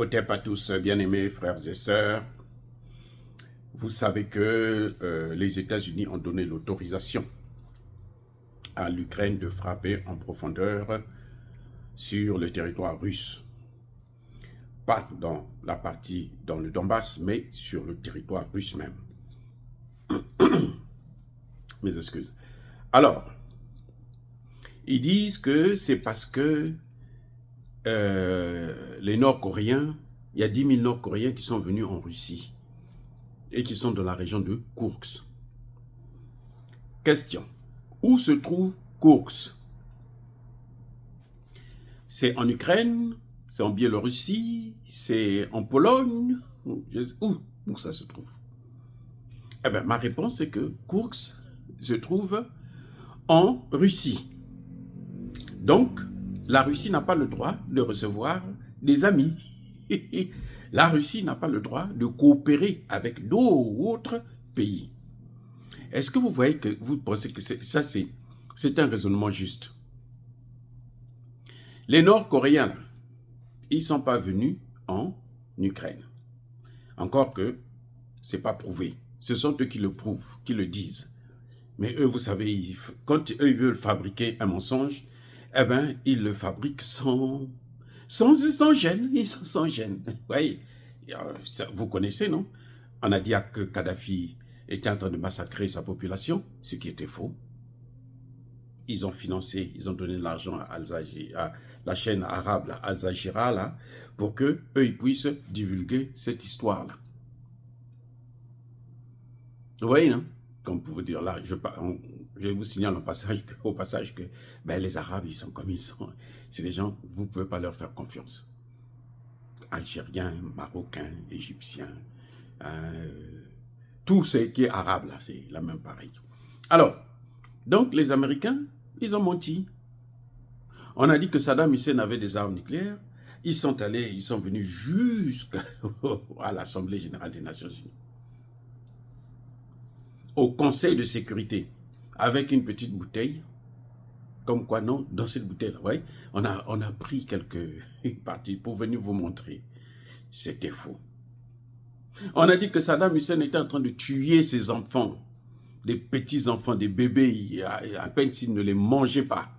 Otep à tous, bien-aimés frères et sœurs. Vous savez que les États-Unis ont donné l'autorisation à l'Ukraine de frapper en profondeur sur le territoire russe. Pas dans la partie dans le Donbass, mais sur le territoire russe même. Mes excuses. Alors, ils disent que c'est parce que les Nord-Coréens, il y a 10 000 Nord-Coréens qui sont venus en Russie et qui sont dans la région de Koursk. Question. Où se trouve Koursk? C'est en Ukraine? C'est en Biélorussie? C'est en Pologne? Où ça se trouve? Eh bien, ma réponse est que Koursk se trouve en Russie. Donc, la Russie n'a pas le droit de recevoir des amis. La Russie n'a pas le droit de coopérer avec d'autres pays. Est-ce que vous voyez que vous pensez que ça, c'est un raisonnement juste? Les Nord-Coréens, ils ne sont pas venus en Ukraine. Encore que ce n'est pas prouvé. Ce sont eux qui le prouvent, qui le disent. Mais eux, vous savez, quand eux ils veulent fabriquer un mensonge, eh bien, ils le fabriquent sans gêne. Ils sont sans gêne. Oui, vous connaissez, non? On a dit que Kadhafi était en train de massacrer sa population, ce qui était faux. Ils ont financé, ils ont donné de l'argent à la chaîne arabe, Al Jazeera, là, pour qu'eux, ils puissent divulguer cette histoire-là. Vous voyez, non? Comme pour vous dire, là, je vous signale au passage que les Arabes, ils sont comme ils sont. C'est des gens, vous ne pouvez pas leur faire confiance. Algériens, Marocains, Égyptiens, tout ce qui est arabe, là, c'est la même pareille. Alors, donc les Américains, ils ont menti. On a dit que Saddam Hussein avait des armes nucléaires. Ils sont venus jusqu'à l'Assemblée générale des Nations Unies, au Conseil de sécurité, avec une petite bouteille. Comme quoi, non, dans cette bouteille-là, ouais, on a pris quelques parties pour venir vous montrer. C'était faux. On a dit que Saddam Hussein était en train de tuer ses enfants, des petits-enfants, des bébés, à peine s'il ne les mangeait pas.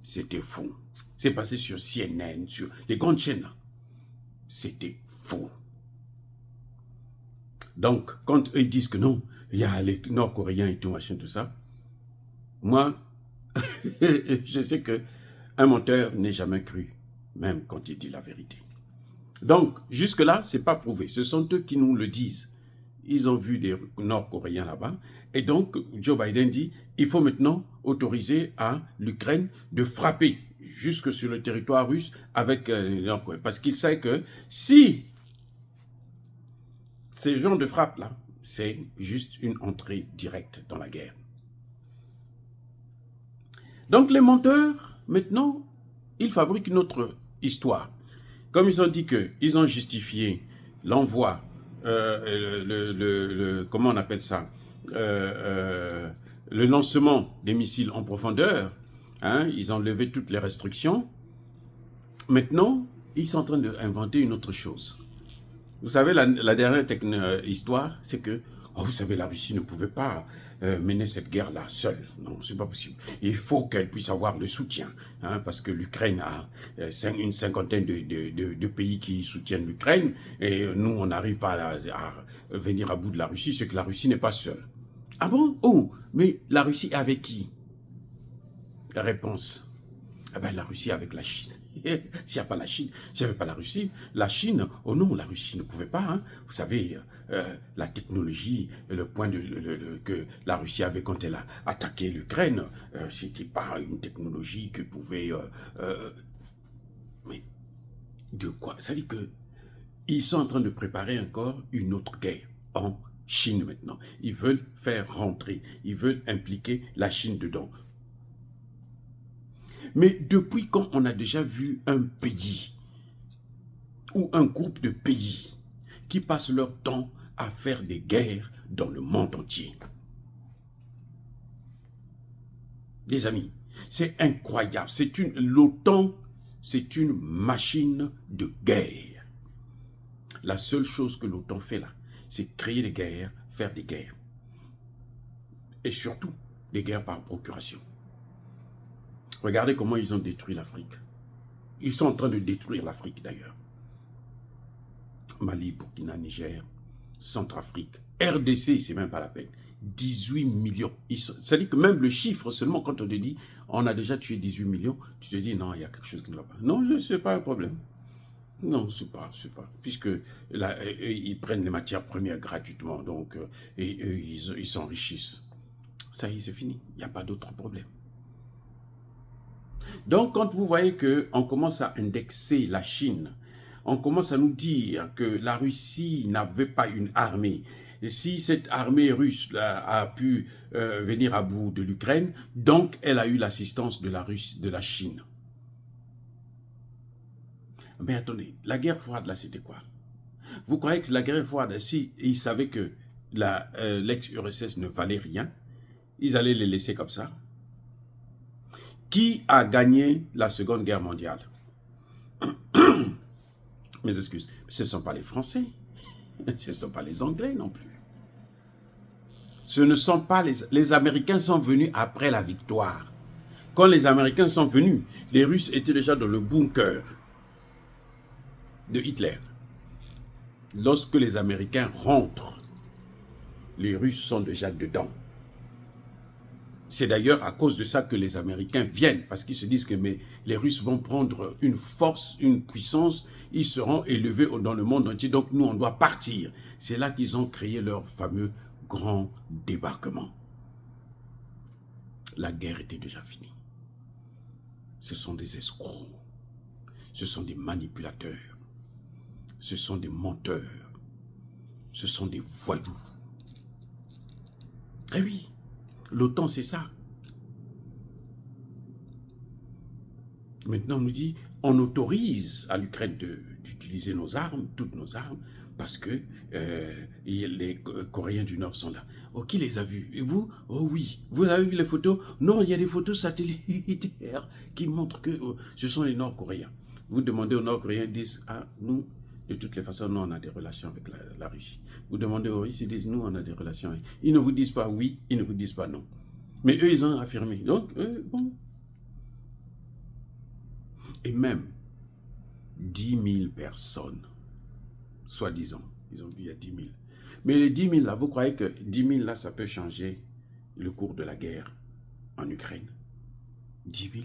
C'était faux. C'est passé sur CNN, sur les grandes chaînes. C'était faux. Donc, quand eux disent que non, il y a les Nord-Coréens et tout, machin, tout ça, moi, je sais qu'un menteur n'est jamais cru, même quand il dit la vérité. Donc, jusque-là, ce n'est pas prouvé. Ce sont eux qui nous le disent. Ils ont vu des Nord-Coréens là-bas. Et donc, Joe Biden dit, il faut maintenant autoriser à l'Ukraine de frapper jusque sur le territoire russe avec les Nord-Coréens. Parce qu'il sait que si ces genres de frappe-là, c'est juste une entrée directe dans la guerre. Donc les menteurs, maintenant, ils fabriquent une autre histoire. Comme ils ont dit qu'ils ont justifié l'envoi, comment on appelle ça, le lancement des missiles en profondeur, hein, ils ont levé toutes les restrictions. Maintenant, ils sont en train d'inventer une autre chose. Vous savez, la dernière histoire, c'est que, vous savez, la Russie ne pouvait pas mener cette guerre-là seule. Non, c'est pas possible. Il faut qu'elle puisse avoir le soutien, hein, parce que l'Ukraine a une cinquantaine de pays qui soutiennent l'Ukraine, et nous, on n'arrive pas à venir à bout de la Russie, c'est que la Russie n'est pas seule. Ah bon? Oh, mais la Russie avec qui? La réponse, la Russie avec la Chine. S'il n'y a pas la Chine, s'il n'y avait pas la Chine, oh non, la Russie ne pouvait pas. Hein. Vous savez, la technologie, le point que la Russie avait quand elle a attaqué l'Ukraine, c'était pas une technologie que pouvait... mais de quoi? Ça veut dire qu'ils sont en train de préparer encore une autre guerre en Chine maintenant. Ils veulent faire rentrer, ils veulent impliquer la Chine dedans. Mais depuis quand on a déjà vu un pays ou un groupe de pays qui passent leur temps à faire des guerres dans le monde entier? Des amis, c'est incroyable. L'OTAN, c'est une machine de guerre. La seule chose que l'OTAN fait là, c'est créer des guerres, faire des guerres. Et surtout, des guerres par procuration. Regardez comment ils ont détruit l'Afrique. Ils sont en train de détruire l'Afrique d'ailleurs. Mali, Burkina, Niger, Centrafrique, RDC, c'est même pas la peine. 18 millions. C'est-à-dire que même le chiffre seulement, quand on te dit on a déjà tué 18 millions, tu te dis non, il y a quelque chose qui ne va pas. Non, ce n'est pas un problème. Non, c'est pas. Puisque là, ils prennent les matières premières gratuitement, donc, et eux, ils s'enrichissent. Ça y est, c'est fini. Il n'y a pas d'autre problème. Donc, quand vous voyez qu'on commence à indexer la Chine, on commence à nous dire que la Russie n'avait pas une armée. Et si cette armée russe a pu venir à bout de l'Ukraine, donc elle a eu l'assistance de la Chine. Mais attendez, la guerre froide, là, c'était quoi? Vous croyez que la guerre froide, si ils savaient que l'ex-URSS ne valait rien, ils allaient les laisser comme ça? Qui a gagné la Seconde Guerre mondiale? Mes excuses, ce ne sont pas les Français, ce ne sont pas les Anglais non plus. Ce ne sont pas les Américains sont venus après la victoire. Quand les Américains sont venus, les Russes étaient déjà dans le bunker de Hitler. Lorsque les Américains rentrent, les Russes sont déjà dedans. C'est d'ailleurs à cause de ça que les Américains viennent, parce qu'ils se disent que les Russes vont prendre une force, une puissance, ils seront élevés dans le monde entier, donc nous on doit partir. C'est là qu'ils ont créé leur fameux grand débarquement. La guerre était déjà finie. Ce sont des escrocs, ce sont des manipulateurs, ce sont des menteurs, ce sont des voyous. Eh oui, l'OTAN c'est ça. Maintenant on nous dit, on autorise à l'Ukraine d'utiliser nos armes, toutes nos armes, parce que les Coréens du Nord sont là. Oh, qui les a vus? Et vous? Oh oui. Vous avez vu les photos? Non, il y a des photos satellitaires qui montrent que ce sont les Nord-Coréens. Vous demandez aux Nord-Coréens, ils disent, ah, nous, de toutes les façons, nous, on a des relations avec la Russie. Vous demandez aux Russes, ils disent, nous, on a des relations avec... Ils ne vous disent pas oui, ils ne vous disent pas non. Mais eux, ils ont affirmé. Donc, bon. Et même 10 000 personnes, soi-disant, ils ont vu il y a 10 000. Mais les 10 000 là, vous croyez que 10 000 là, ça peut changer le cours de la guerre en Ukraine? 10 000.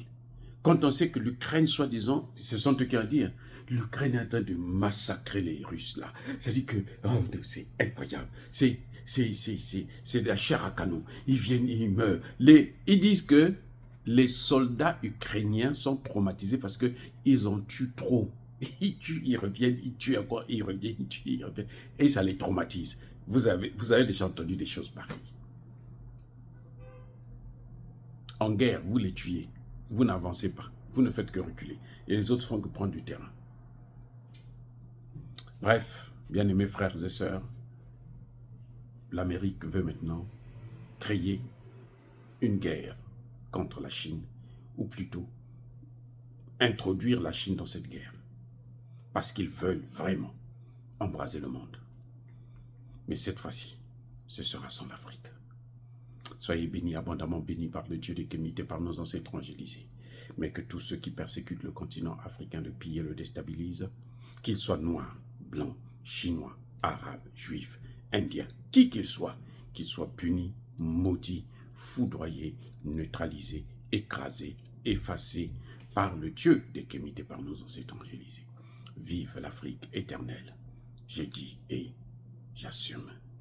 Quand on sait que l'Ukraine, soi-disant, ce sont eux qui ont dit, hein, l'Ukraine est en train de massacrer les Russes là. C'est-à-dire que, oh, c'est incroyable. C'est de la chair à canon. Ils viennent, ils meurent. Ils disent que les soldats ukrainiens sont traumatisés parce qu'ils en tuent trop. Ils tuent, ils reviennent, ils tuent encore, ils reviennent, ils tuent, ils reviennent. Et ça les traumatise. Vous avez déjà entendu des choses pareilles. En guerre, vous les tuez. Vous n'avancez pas. Vous ne faites que reculer. Et les autres font que prendre du terrain. Bref, bien-aimés frères et sœurs, l'Amérique veut maintenant créer une guerre contre la Chine, ou plutôt introduire la Chine dans cette guerre, parce qu'ils veulent vraiment embraser le monde. Mais cette fois-ci, ce sera sans l'Afrique. Soyez bénis, abondamment bénis par le Dieu des Kémites, par nos ancêtres angélisés, mais que tous ceux qui persécutent le continent africain le pillent et le déstabilisent, qu'ils soient noirs, blancs, chinois, arabes, juifs, indiens, qui qu'ils soient punis, maudits, foudroyés, neutralisés, écrasés, effacés par le Dieu des Kémites, par nos ancêtres angélisés. Vive l'Afrique éternelle. J'ai dit et j'assume.